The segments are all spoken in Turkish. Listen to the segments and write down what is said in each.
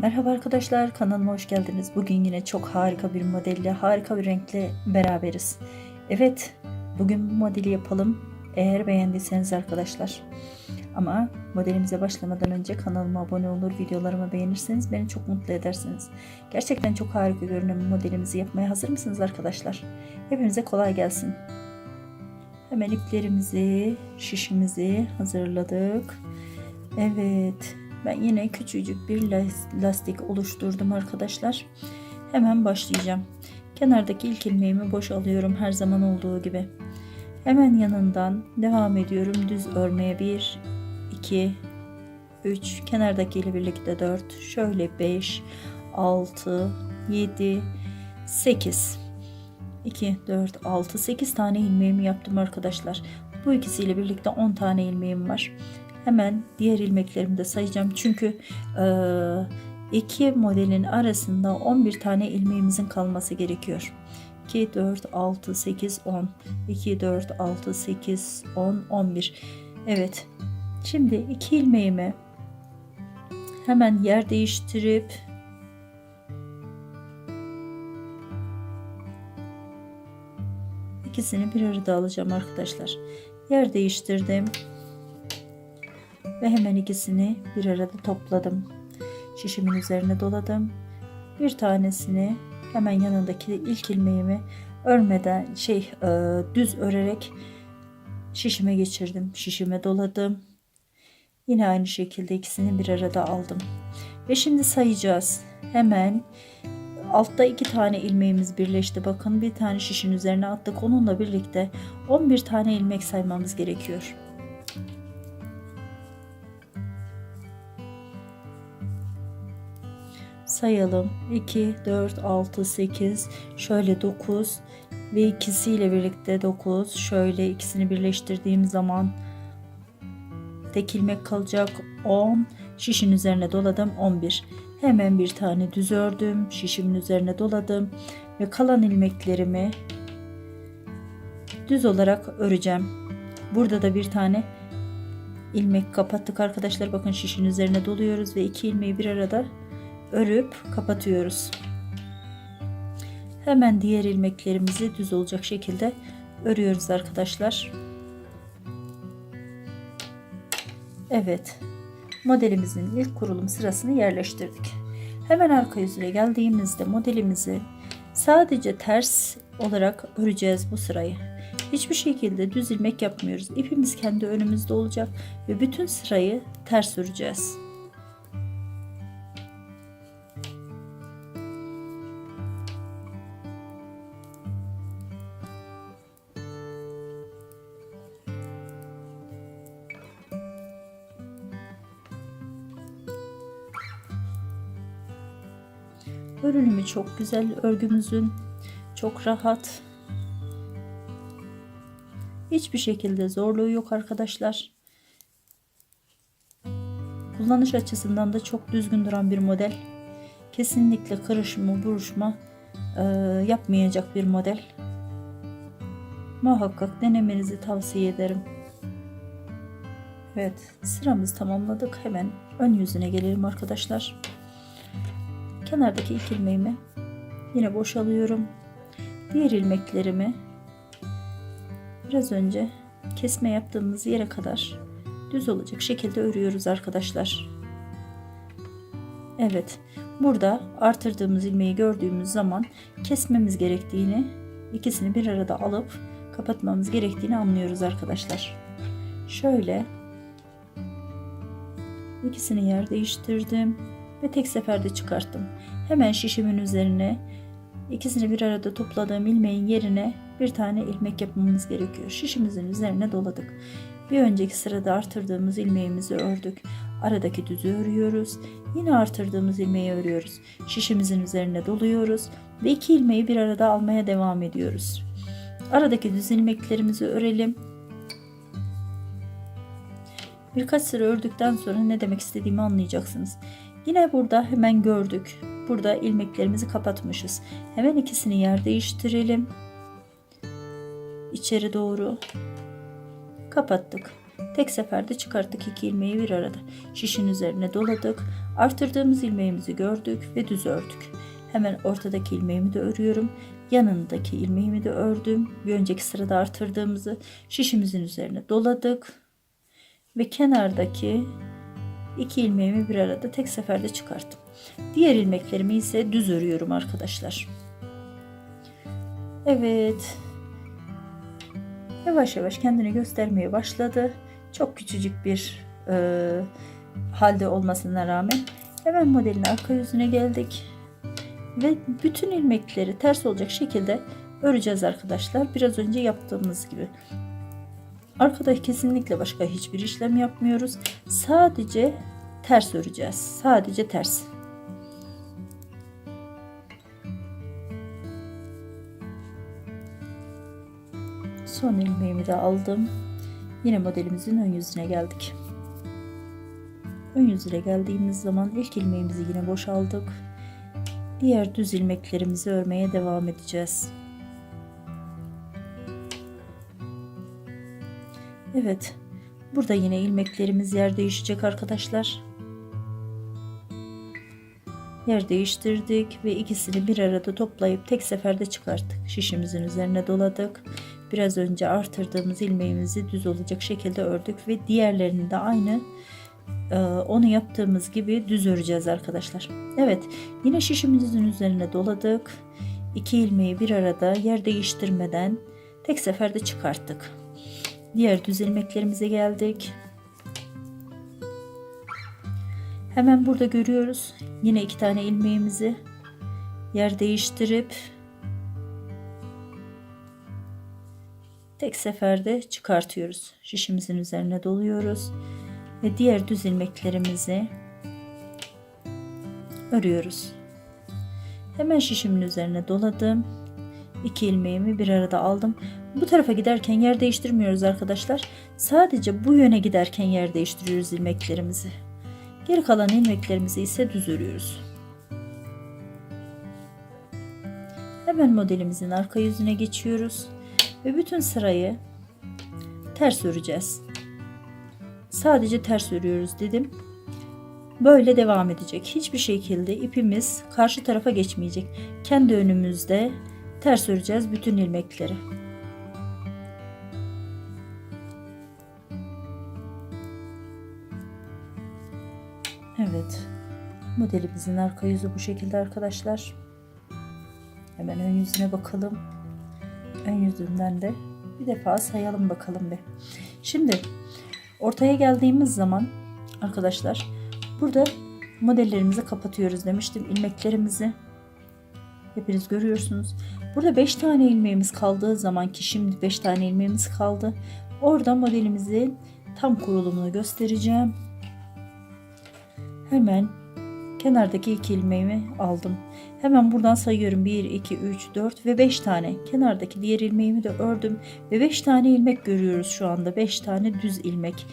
Merhaba arkadaşlar, kanalıma hoş geldiniz. Bugün yine çok harika bir modelle, harika bir renkle beraberiz. Evet, bugün bu modeli yapalım. Eğer beğendiyseniz arkadaşlar. Ama modelimize başlamadan önce kanalıma abone olur, videolarımı beğenirseniz beni çok mutlu edersiniz. Gerçekten çok harika görünen modelimizi yapmaya hazır mısınız arkadaşlar? Hepinize kolay gelsin. Hemen iplerimizi, şişimizi hazırladık. Evet. Ben yine küçücük bir lastik oluşturdum arkadaşlar. Hemen başlayacağım. Kenardaki ilk ilmeğimi boş alıyorum her zaman olduğu gibi. Hemen yanından devam ediyorum düz örmeye. 1 2 3 kenardaki ile birlikte 4, şöyle 5 6 7 8 2 4 6 8 tane ilmeğimi yaptım arkadaşlar. Bu ikisiyle birlikte 10 tane ilmeğim var. Hemen diğer ilmeklerimi de sayacağım. Çünkü iki modelin arasında 11 tane ilmeğimizin kalması gerekiyor. 2, 4, 6, 8, 10. 2, 4, 6, 8, 10, 11. Evet. Şimdi iki ilmeğimi hemen yer değiştirip ikisini bir arada alacağım arkadaşlar. Yer değiştirdim. Ve hemen ikisini bir arada topladım. Şişimin üzerine doladım. Bir tanesini hemen yanındaki ilk ilmeğimi örmeden düz örerek şişime geçirdim. Şişime doladım. Yine aynı şekilde ikisini bir arada aldım. Ve şimdi sayacağız. Hemen altta 2 tane ilmeğimiz birleşti. Bakın bir tane şişin üzerine attık. Onunla birlikte 11 tane ilmek saymamız gerekiyor. Sayalım. 2, 4, 6, 8, şöyle 9 ve ikisiyle birlikte 9. Şöyle ikisini birleştirdiğim zaman tek ilmek kalacak. 10. Şişin üzerine doladım. 11. Hemen bir tane düz ördüm. Şişimin üzerine doladım ve kalan ilmeklerimi düz olarak öreceğim. Burada da bir tane ilmek kapattık arkadaşlar. Bakın şişin üzerine doluyoruz ve iki ilmeği bir arada örüp kapatıyoruz. Hemen diğer ilmeklerimizi düz olacak şekilde örüyoruz arkadaşlar. Evet, modelimizin ilk kurulum sırasını yerleştirdik. Hemen arka yüzüne geldiğimizde modelimizi sadece ters olarak öreceğiz bu sırayı. Hiçbir şekilde düz ilmek yapmıyoruz. İpimiz kendi önümüzde olacak ve bütün sırayı ters öreceğiz. Örülümü çok güzel, örgümüzün çok rahat, hiçbir şekilde zorluğu yok arkadaşlar. Kullanış açısından da çok düzgün duran bir model. Kesinlikle kırışma buruşma yapmayacak bir model. Muhakkak denemenizi tavsiye ederim. Evet, sıramızı tamamladık. Hemen ön yüzüne gelelim arkadaşlar. Kenardaki ilk ilmeğimi yine boşalıyorum. Diğer ilmeklerimi biraz önce kesme yaptığımız yere kadar düz olacak şekilde örüyoruz arkadaşlar. Evet, burada artırdığımız ilmeği gördüğümüz zaman kesmemiz gerektiğini, ikisini bir arada alıp kapatmamız gerektiğini anlıyoruz arkadaşlar. Şöyle ikisini yer değiştirdim ve tek seferde çıkarttım. Hemen şişimin üzerine ikisini bir arada topladığım ilmeğin yerine bir tane ilmek yapmamız gerekiyor. Şişimizin üzerine doladık. Bir önceki sırada artırdığımız ilmeğimizi ördük. Aradaki düzü örüyoruz. Yine artırdığımız ilmeği örüyoruz. Şişimizin üzerine doluyoruz ve iki ilmeği bir arada almaya devam ediyoruz. Aradaki düz ilmeklerimizi örelim. Birkaç sıra ördükten sonra ne demek istediğimi anlayacaksınız. Yine burada hemen gördük. Burada ilmeklerimizi kapatmışız. Hemen ikisini yer değiştirelim. İçeri doğru kapattık. Tek seferde çıkarttık 2 ilmeği bir arada. Şişin üzerine doladık. Artırdığımız ilmeğimizi gördük ve düz ördük. Hemen ortadaki ilmeğimi de örüyorum. Yanındaki ilmeğimi de ördüm. Bir önceki sırada artırdığımızı şişimizin üzerine doladık. Ve kenardaki 2 ilmeğimi bir arada tek seferde çıkarttım. Diğer ilmeklerimi ise düz örüyorum arkadaşlar. Evet. Yavaş yavaş kendini göstermeye başladı. Çok küçücük bir halde olmasına rağmen hemen modelin arka yüzüne geldik. Ve bütün ilmekleri ters olacak şekilde öreceğiz arkadaşlar. Biraz önce yaptığımız gibi. Arkada kesinlikle başka hiçbir işlem yapmıyoruz. Sadece ters öreceğiz. Sadece ters. Son ilmeğimi de aldım. Yine modelimizin ön yüzüne geldik. Ön yüzüne geldiğimiz zaman ilk ilmeğimizi yine boşaldık. Diğer düz ilmeklerimizi örmeye devam edeceğiz. Evet. Burada yine ilmeklerimiz yer değişecek arkadaşlar. Yer değiştirdik ve ikisini bir arada toplayıp tek seferde çıkarttık. Şişimizin üzerine doladık. Biraz önce artırdığımız ilmeğimizi düz olacak şekilde ördük ve diğerlerini de aynı onu yaptığımız gibi düz öreceğiz arkadaşlar. Evet, yine şişimizin üzerine doladık. 2 ilmeği bir arada yer değiştirmeden tek seferde çıkarttık. Diğer düz ilmeklerimize geldik. Hemen burada görüyoruz. Yine 2 tane ilmeğimizi yer değiştirip tek seferde çıkartıyoruz. Şişimizin üzerine doluyoruz ve diğer düz ilmeklerimizi örüyoruz. Hemen şişimin üzerine doladım. 2 ilmeğimi bir arada aldım. Bu tarafa giderken yer değiştirmiyoruz arkadaşlar. Sadece bu yöne giderken yer değiştiriyoruz ilmeklerimizi. Geri kalan ilmeklerimizi ise düz örüyoruz. Hemen modelimizin arka yüzüne geçiyoruz ve bütün sırayı ters öreceğiz. Sadece ters örüyoruz dedim. Böyle devam edecek. Hiçbir şekilde ipimiz karşı tarafa geçmeyecek. Kendi önümüzde ters öreceğiz bütün ilmekleri. Evet. Modelimizin arka yüzü bu şekilde arkadaşlar. Hemen ön yüzüne bakalım. Ön yüzünden de bir defa sayalım bakalım bir. Şimdi ortaya geldiğimiz zaman arkadaşlar burada modellerimizi kapatıyoruz demiştim. İlmeklerimizi hepiniz görüyorsunuz. Burada 5 tane ilmeğimiz kaldığı zaman ki şimdi 5 tane ilmeğimiz kaldı. Orada modelimizin tam kurulumunu göstereceğim. Hemen kenardaki 2 ilmeğimi aldım. Hemen buradan sayıyorum. 1, 2, 3, 4 ve 5 tane. Kenardaki diğer ilmeğimi de ördüm. Ve 5 tane ilmek görüyoruz şu anda. 5 tane düz ilmek.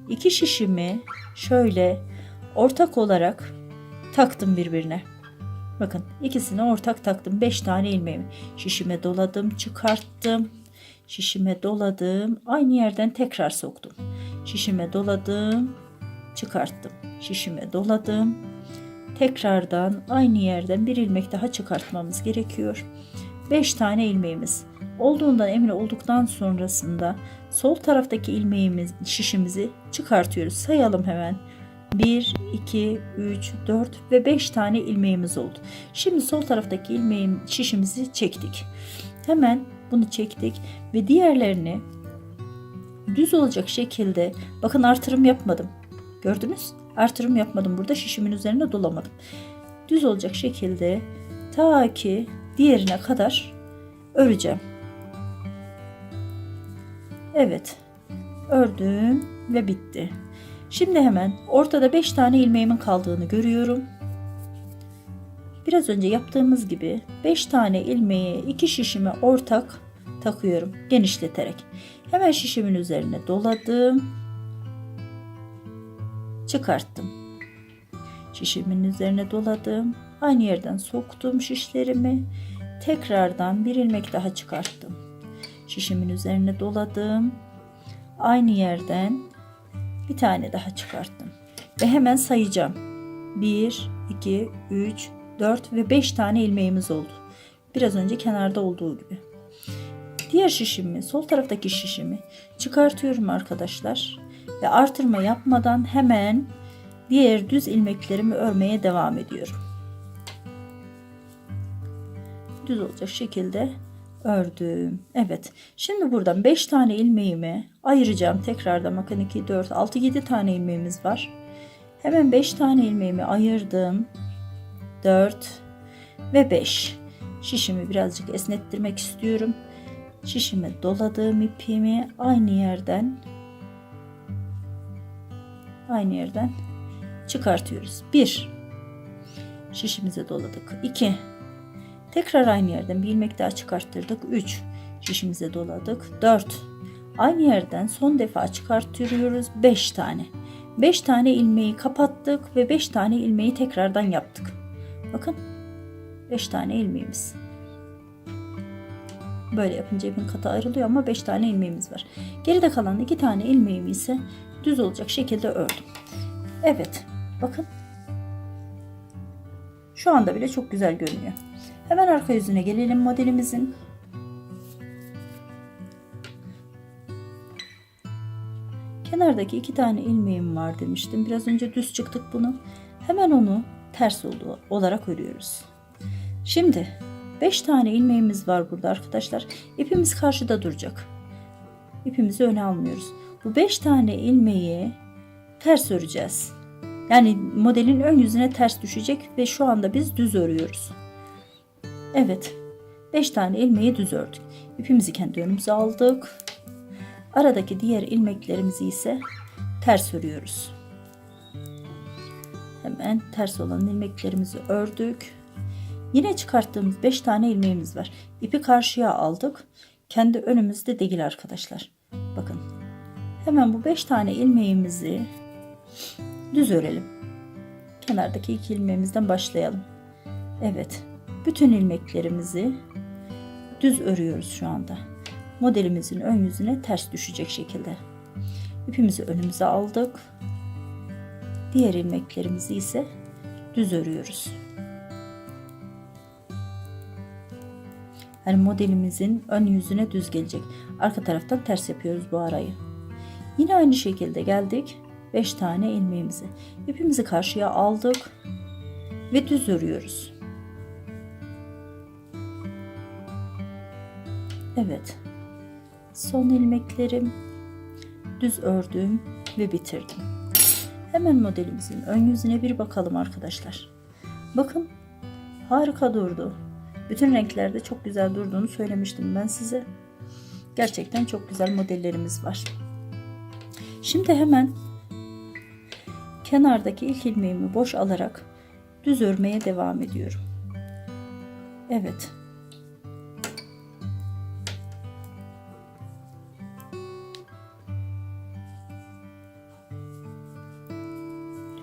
2 şişimi şöyle ortak olarak taktım birbirine. Bakın ikisini ortak taktım. 5 tane ilmeğimi. Şişime doladım. Çıkarttım. Şişime doladım. Aynı yerden tekrar soktum. Şişime doladım. Çıkarttım. Şişime doladım. Tekrardan aynı yerden bir ilmek daha çıkartmamız gerekiyor. 5 tane ilmeğimiz olduğundan emin olduktan sonrasında sol taraftaki ilmeğimiz şişimizi çıkartıyoruz. Sayalım hemen. 1, 2, 3, 4 ve 5 tane ilmeğimiz oldu. Şimdi sol taraftaki şişimizi çektik. Hemen bunu çektik ve diğerlerini düz olacak şekilde, bakın artırım yapmadım. Gördünüz? Artırım yapmadım. Burada şişimin üzerine dolamadım. Düz olacak şekilde ta ki diğerine kadar öreceğim. Evet. Ördüm ve bitti. Şimdi hemen ortada 5 tane ilmeğimin kaldığını görüyorum. Biraz önce yaptığımız gibi 5 tane ilmeği 2 şişime ortak takıyorum genişleterek. Hemen şişimin üzerine doladım. Çıkarttım. Şişimin üzerine doladım. Aynı yerden soktum şişlerimi. Tekrardan bir ilmek daha çıkarttım. Şişimin üzerine doladım. Aynı yerden Bir tane daha çıkarttım. Ve hemen sayacağım. 1, 2, 3, 4 ve 5 tane ilmeğimiz oldu. Biraz önce kenarda olduğu gibi. Diğer şişimi, sol taraftaki şişimi çıkartıyorum arkadaşlar. Ve artırma yapmadan hemen diğer düz ilmeklerimi örmeye devam ediyorum. Düz olacak şekilde ördüm. Evet. Şimdi buradan 5 tane ilmeğimi ayıracağım. Tekrardan bakın 2, 4, 6, 7 tane ilmeğimiz var. Hemen 5 tane ilmeğimi ayırdım. 4 ve 5. Şişimi birazcık esnettirmek istiyorum. Şişime doladığım ipimi aynı yerden çıkartıyoruz. 1. Şişimize doladık. 2. Tekrar aynı yerden bir ilmek daha çıkarttırdık. 3. Şişimize doladık. 4. Aynı yerden son defa çıkartıyoruz. 5 tane. 5 tane ilmeği kapattık ve 5 tane ilmeği tekrardan yaptık. Bakın 5 tane ilmeğimiz. Böyle yapınca ipin katı ayrılıyor ama 5 tane ilmeğimiz var. Geride kalan 2 tane ilmeğimi ise düz olacak şekilde ördüm. Evet, bakın. Şu anda bile çok güzel görünüyor. Hemen arka yüzüne gelelim modelimizin. Kenardaki 2 tane ilmeğim var demiştim. Biraz önce düz çıktık bunu. Hemen onu ters olarak örüyoruz. Şimdi 5 tane ilmeğimiz var burada arkadaşlar. İpimiz karşıda duracak. İpimizi öne almıyoruz. Bu 5 tane ilmeği ters öreceğiz. Yani modelin ön yüzüne ters düşecek ve şu anda biz düz örüyoruz. Evet. 5 tane ilmeği düz ördük. İpimizi kendi önümüze aldık. Aradaki diğer ilmeklerimizi ise ters örüyoruz. Hemen ters olan ilmeklerimizi ördük. Yine çıkarttığımız 5 tane ilmeğimiz var. İpi karşıya aldık. Kendi önümüzde değil arkadaşlar. Bakın. Hemen bu 5 tane ilmeğimizi düz örelim. Kenardaki 2 ilmeğimizden başlayalım. Evet. Bütün ilmeklerimizi düz örüyoruz şu anda. Modelimizin ön yüzüne ters düşecek şekilde. İpimizi önümüze aldık. Diğer ilmeklerimizi ise düz örüyoruz. Yani modelimizin ön yüzüne düz gelecek. Arka taraftan ters yapıyoruz bu arayı. Yine aynı şekilde geldik. 5 tane ilmeğimizi. İpimizi karşıya aldık ve düz örüyoruz. Evet. Son ilmeklerim, düz ördüm ve bitirdim. Hemen modelimizin ön yüzüne bir bakalım arkadaşlar. Bakın, harika durdu. Bütün renklerde çok güzel durduğunu söylemiştim ben size. Gerçekten çok güzel modellerimiz var. Şimdi hemen kenardaki ilk ilmeğimi boş alarak düz örmeye devam ediyorum. Evet.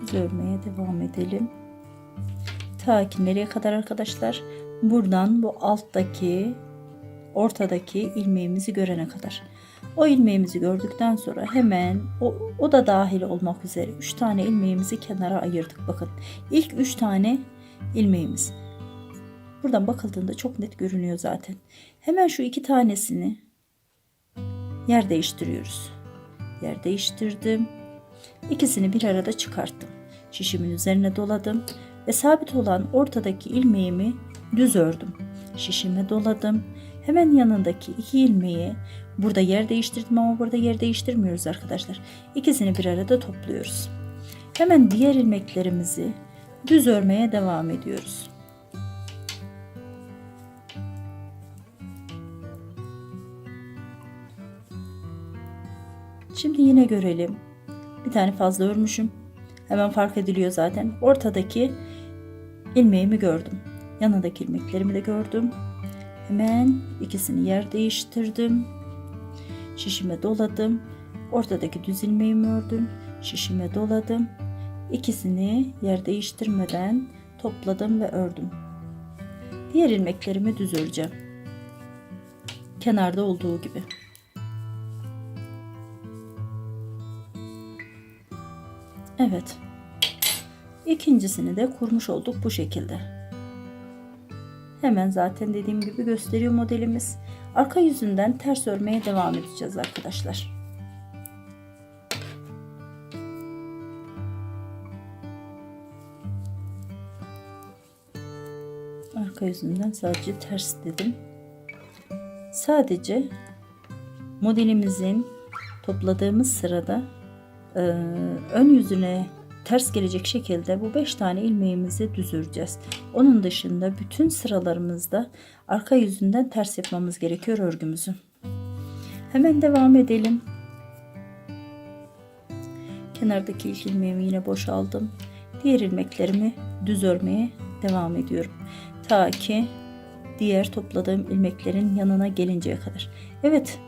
Düz örmeye devam edelim. Ta ki nereye kadar arkadaşlar? Buradan bu alttaki, ortadaki ilmeğimizi görene kadar. O ilmeğimizi gördükten sonra hemen o da dahil olmak üzere 3 tane ilmeğimizi kenara ayırdık. Bakın ilk 3 tane ilmeğimiz. Buradan bakıldığında çok net görünüyor zaten. Hemen şu 2 tanesini yer değiştiriyoruz. Yer değiştirdim. İkisini bir arada çıkarttım. Şişimin üzerine doladım ve sabit olan ortadaki ilmeğimi düz ördüm. Şişime doladım. Hemen yanındaki 2 ilmeği burada yer değiştirdim ama burada yer değiştirmiyoruz arkadaşlar. İkisini bir arada topluyoruz. Hemen diğer ilmeklerimizi düz örmeye devam ediyoruz. Şimdi yine görelim. Bir tane fazla örmüşüm. Hemen fark ediliyor zaten. Ortadaki ilmeğimi gördüm. Yanındaki ilmeklerimi de gördüm. Hemen ikisini yer değiştirdim. Şişime doladım. Ortadaki düz ilmeğimi ördüm. Şişime doladım. İkisini yer değiştirmeden topladım ve ördüm. Diğer ilmeklerimi düz öreceğim. Kenarda olduğu gibi. Evet. İkincisini de kurmuş olduk bu şekilde. Hemen zaten dediğim gibi gösteriyor modelimiz. Arka yüzünden ters örmeye devam edeceğiz arkadaşlar. Arka yüzünden sadece ters dedim. Sadece modelimizin topladığımız sırada ön yüzüne ters gelecek şekilde bu 5 tane ilmeğimizi düz öreceğiz. Onun dışında bütün sıralarımızda arka yüzünden ters yapmamız gerekiyor örgümüzü. Hemen devam edelim. Kenardaki ilk ilmeğimi yine boşaldım. Diğer ilmeklerimi düz örmeye devam ediyorum. Ta ki diğer topladığım ilmeklerin yanına gelinceye kadar. Evet,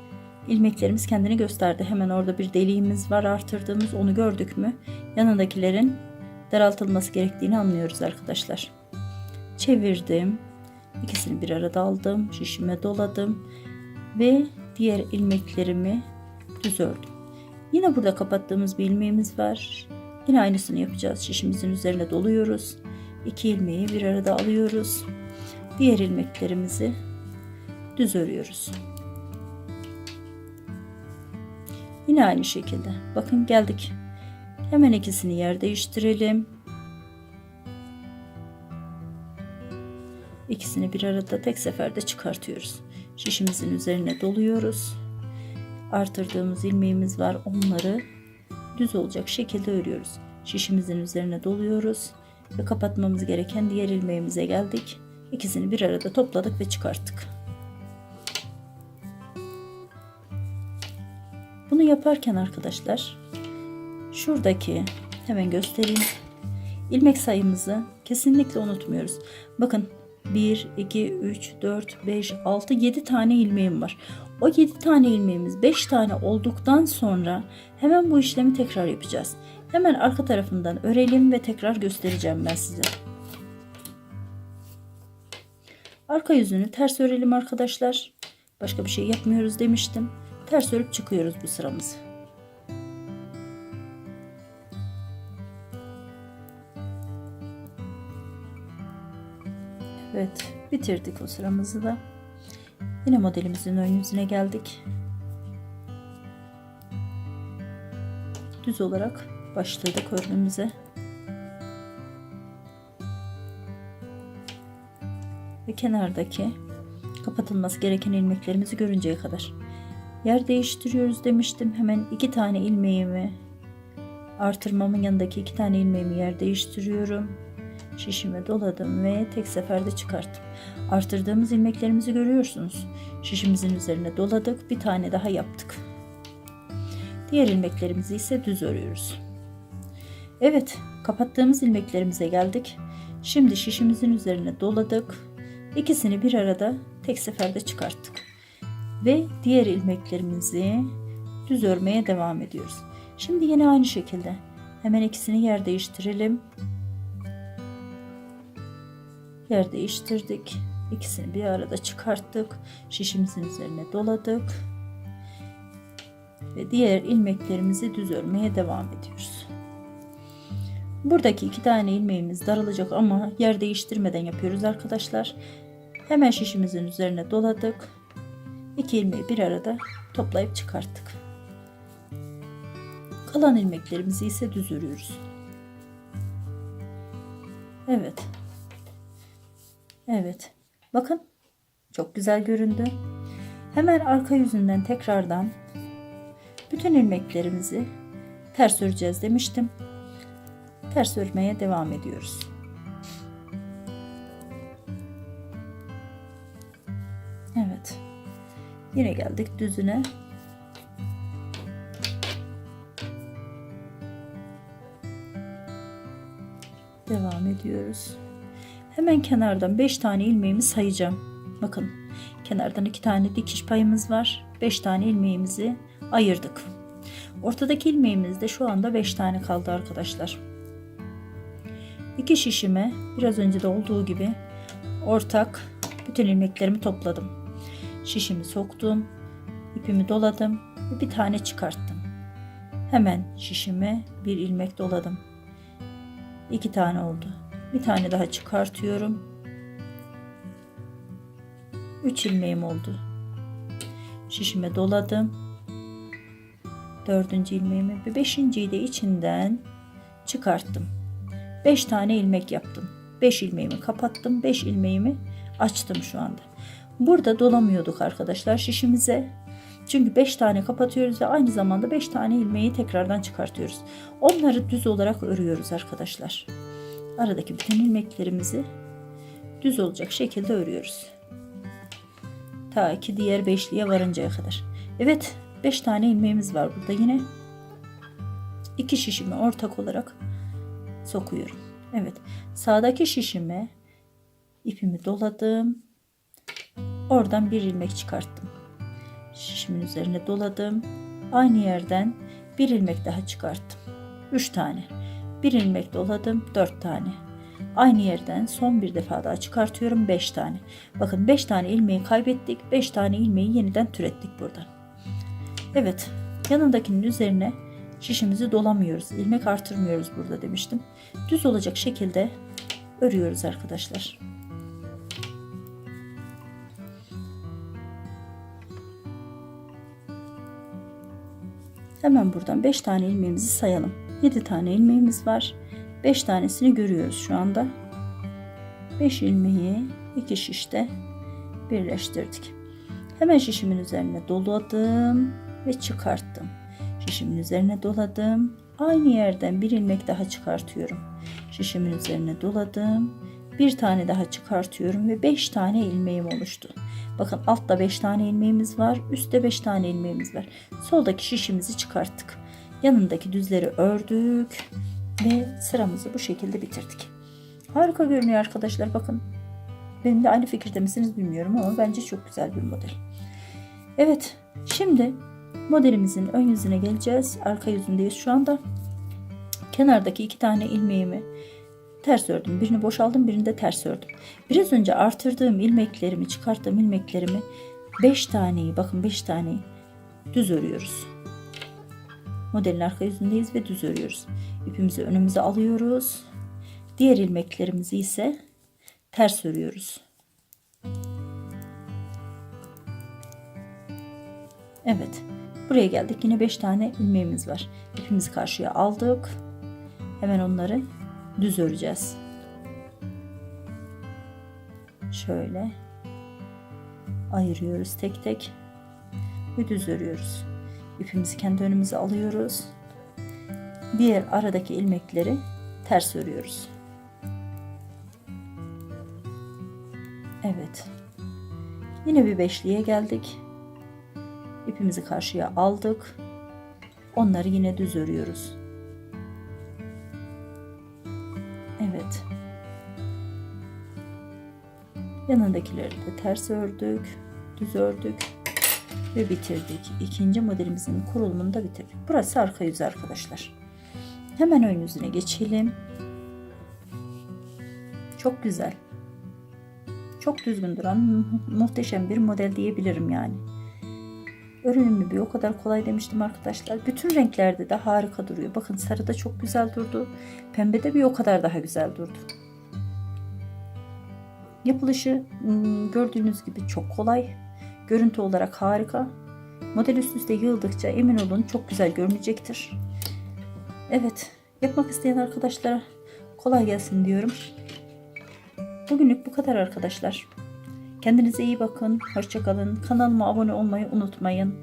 ilmeklerimiz kendini gösterdi. Hemen orada bir deliğimiz var artırdığımız, onu gördük mü yanındakilerin daraltılması gerektiğini anlıyoruz arkadaşlar. Çevirdim. İkisini bir arada aldım. Şişime doladım. Ve diğer ilmeklerimi düz ördüm. Yine burada kapattığımız bir ilmeğimiz var. Yine aynısını yapacağız. Şişimizin üzerine doluyoruz. 2 ilmeği bir arada alıyoruz. Diğer ilmeklerimizi düz örüyoruz. Yine aynı şekilde. Bakın geldik. Hemen ikisini yer değiştirelim. İkisini bir arada tek seferde çıkartıyoruz. Şişimizin üzerine doluyoruz. Artırdığımız ilmeğimiz var. Onları düz olacak şekilde örüyoruz. Şişimizin üzerine doluyoruz. Ve kapatmamız gereken diğer ilmeğimize geldik. İkisini bir arada topladık ve çıkarttık. Bunu yaparken arkadaşlar şuradaki hemen göstereyim. İlmek sayımızı kesinlikle unutmuyoruz. Bakın 1, 2, 3, 4, 5, 6, 7 tane ilmeğim var. O 7 tane ilmeğimiz 5 tane olduktan sonra hemen bu işlemi tekrar yapacağız. Hemen arka tarafından örelim ve tekrar göstereceğim ben size. Arka yüzünü ters örelim arkadaşlar. Başka bir şey yapmıyoruz demiştim. Ters örüp çıkıyoruz bu sıramızı. Evet, bitirdik o sıramızı da. Yine modelimizin ön yüzüne geldik. Düz olarak başladık örgümüze. Ve kenardaki kapatılması gereken ilmeklerimizi görünceye kadar yer değiştiriyoruz demiştim. Hemen 2 tane ilmeğimi, artırmamın yanındaki 2 tane ilmeğimi yer değiştiriyorum. Şişime doladım ve tek seferde çıkarttım. Artırdığımız ilmeklerimizi görüyorsunuz. Şişimizin üzerine doladık. Bir tane daha yaptık. Diğer ilmeklerimizi ise düz örüyoruz. Evet, kapattığımız ilmeklerimize geldik. Şimdi şişimizin üzerine doladık. İkisini bir arada tek seferde çıkarttık. Ve diğer ilmeklerimizi düz örmeye devam ediyoruz. Şimdi yine aynı şekilde hemen ikisini yer değiştirelim. Yer değiştirdik. İkisini bir arada çıkarttık. Şişimizin üzerine doladık. Ve diğer ilmeklerimizi düz örmeye devam ediyoruz. Buradaki 2 tane ilmeğimiz daralacak ama yer değiştirmeden yapıyoruz arkadaşlar. Hemen şişimizin üzerine doladık. 2 ilmeği bir arada toplayıp çıkarttık. Kalan ilmeklerimizi ise düz örüyoruz. Evet. Evet. Bakın. Çok güzel göründü. Hemen arka yüzünden tekrardan bütün ilmeklerimizi ters öreceğiz demiştim. Ters örmeye devam ediyoruz. Evet. Yine geldik düzüne. Devam ediyoruz. Hemen kenardan 5 tane ilmeğimi sayacağım. Bakın, kenardan 2 tane dikiş payımız var. 5 tane ilmeğimizi ayırdık. Ortadaki ilmeğimizde şu anda 5 tane kaldı arkadaşlar. 2 şişime biraz önce de olduğu gibi ortak bütün ilmeklerimi topladım. Şişimi soktum, ipimi doladım ve bir tane çıkarttım. Hemen şişime bir ilmek doladım. 2 tane oldu. Bir tane daha çıkartıyorum. 3 ilmeğim oldu. Şişime doladım. 4. ilmeğimi ve 5.'yi de içinden çıkarttım. 5 tane ilmek yaptım. 5 ilmeğimi kapattım. 5 ilmeğimi açtım şu anda. Burada dolamıyorduk arkadaşlar şişimize. Çünkü 5 tane kapatıyoruz ve aynı zamanda 5 tane ilmeği tekrardan çıkartıyoruz. Onları düz olarak örüyoruz arkadaşlar. Aradaki bütün ilmeklerimizi düz olacak şekilde örüyoruz. Ta ki diğer 5'liye varıncaya kadar. Evet, 5 tane ilmeğimiz var burada yine. 2 şişimi ortak olarak sokuyorum. Evet, sağdaki şişime ipimi doladım. Oradan bir ilmek çıkarttım. Şişimin üzerine doladım. Aynı yerden bir ilmek daha çıkarttım. 3 tane. Bir ilmek doladım. 4 tane. Aynı yerden son bir defa daha çıkartıyorum. 5 tane. Bakın 5 tane ilmeği kaybettik. 5 tane ilmeği yeniden türettik buradan. Evet. Yanındakinin üzerine şişimizi dolamıyoruz. İlmek artırmıyoruz burada demiştim. Düz olacak şekilde örüyoruz arkadaşlar. Hemen buradan 5 tane ilmeğimizi sayalım. 7 tane ilmeğimiz var. 5 tanesini görüyoruz şu anda. 5 ilmeği 2 şişte birleştirdik. Hemen şişimin üzerine doladım ve çıkarttım. Şişimin üzerine doladım. Aynı yerden bir ilmek daha çıkartıyorum. Şişimin üzerine doladım. Bir tane daha çıkartıyorum ve 5 tane ilmeğim oluştu. Bakın altta 5 tane ilmeğimiz var. Üstte 5 tane ilmeğimiz var. Soldaki şişimizi çıkarttık. Yanındaki düzleri ördük. Ve sıramızı bu şekilde bitirdik. Harika görünüyor arkadaşlar, bakın. Benimle aynı fikirde misiniz bilmiyorum ama bence çok güzel bir model. Evet, şimdi modelimizin ön yüzüne geleceğiz. Arka yüzündeyiz şu anda. Kenardaki 2 tane ilmeğimi ters ördüm. Birini boşaldım, birini de ters ördüm. Biraz önce artırdığım ilmeklerimi, çıkarttığım ilmeklerimi 5 taneyi, bakın 5 taneyi düz örüyoruz. Modelin arka yüzündeyiz ve düz örüyoruz. İpimizi önümüze alıyoruz. Diğer ilmeklerimizi ise ters örüyoruz. Evet. Buraya geldik. Yine 5 tane ilmeğimiz var. İpimizi karşıya aldık. Hemen onları düz öreceğiz. Şöyle ayırıyoruz tek tek ve düz örüyoruz. İpimizi kendi önümüze alıyoruz. Diğer aradaki ilmekleri ters örüyoruz. Evet. Yine bir beşliğe geldik. İpimizi karşıya aldık. Onları yine düz örüyoruz. Evet. Yanındakileri de ters ördük, düz ördük ve bitirdik. İkinci modelimizin kurulumunu da bitirdik. Burası arka yüzü arkadaşlar. Hemen ön yüzüne geçelim. Çok güzel. Çok düzgün duran muhteşem bir model diyebilirim yani. Örünümü bir o kadar kolay demiştim arkadaşlar. Bütün renklerde de harika duruyor. Bakın sarı da çok güzel durdu. Pembe de bir o kadar daha güzel durdu. Yapılışı gördüğünüz gibi çok kolay. Görüntü olarak harika. Model üst üste yığıldıkça emin olun çok güzel görünecektir. Evet, yapmak isteyen arkadaşlara kolay gelsin diyorum. Bugünlük bu kadar arkadaşlar. Kendinize iyi bakın. Hoşça kalın. Kanalıma abone olmayı unutmayın.